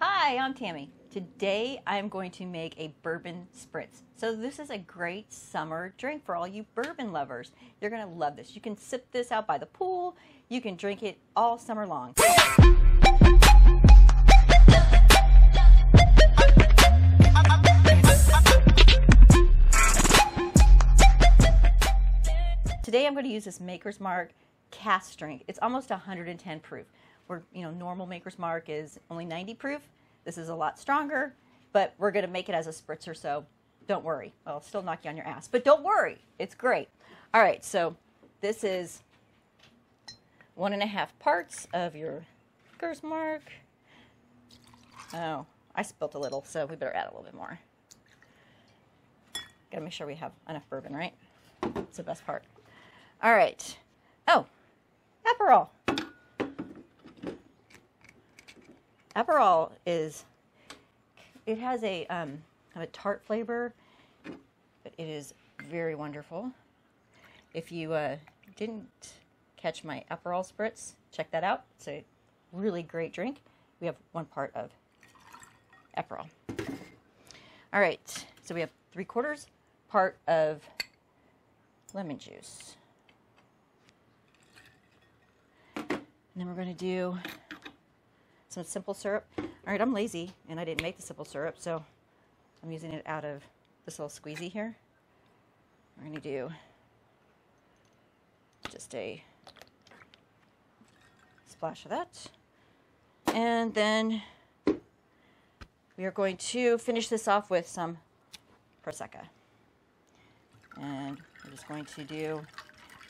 Hi, I'm Tammy. Today I'm going to make a Bourbon Spritz. So this is a great summer drink for all you bourbon lovers. You're going to love this. You can sip this out by the pool. You can drink it all summer long. Today I'm going to use this Maker's Mark cask strength. It's almost 110 proof. Where, normal Maker's Mark is only 90 proof. This is a lot stronger, but we're going to make it as a spritzer, so don't worry. I'll still knock you on your ass, but don't worry. It's great. All right, so this is 1.5 parts of your Maker's Mark. Oh, I spilt a little, so we better add a little bit more. Got to make sure we have enough bourbon, right? It's the best part. All right. Oh, Aperol. Aperol it has a tart flavor, but it is very wonderful. If you didn't catch my Aperol Spritz, check that out. It's a really great drink. We have 1 part of Aperol. All right, so we have 3/4 part of lemon juice. And then we're going to do some simple syrup. All right, I'm lazy and I didn't make the simple syrup, so I'm using it out of this little squeezy here. We're going to do just a splash of that. And then we are going to finish this off with some Prosecco. And we're just going to do,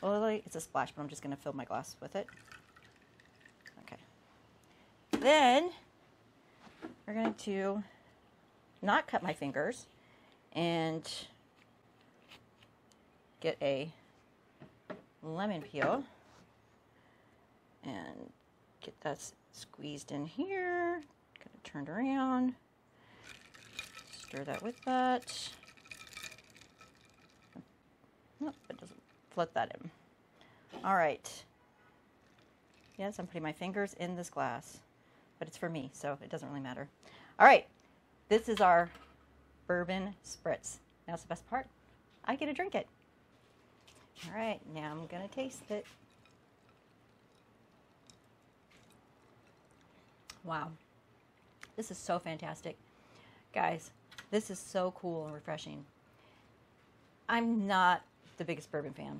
well, it's a splash, but I'm just going to fill my glass with it. Then we're going to not cut my fingers and get a lemon peel and get that squeezed in here. Get it turned around. Stir that with that. Nope, it doesn't float that in. All right. Yes, I'm putting my fingers in this glass. But it's for me, so it doesn't really matter. All right, this is our Bourbon Spritz. Now it's the best part. I get to drink it. All right, now I'm going to taste it. Wow, this is so fantastic. Guys, this is so cool and refreshing. I'm not the biggest bourbon fan,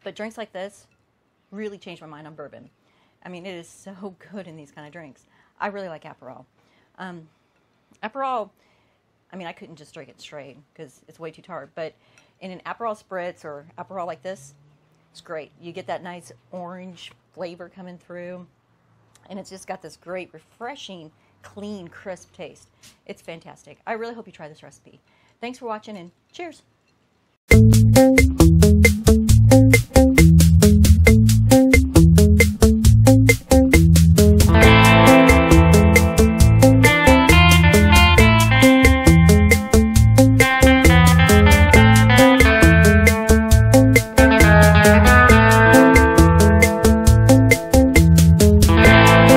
but drinks like this really changed my mind on bourbon. I mean, it is so good in these kind of drinks. I really like Aperol. Aperol, I mean, I couldn't just drink it straight because it's way too tart. But in an Aperol Spritz or Aperol like this, it's great. You get that nice orange flavor coming through. And it's just got this great, refreshing, clean, crisp taste. It's fantastic. I really hope you try this recipe. Thanks for watching and cheers.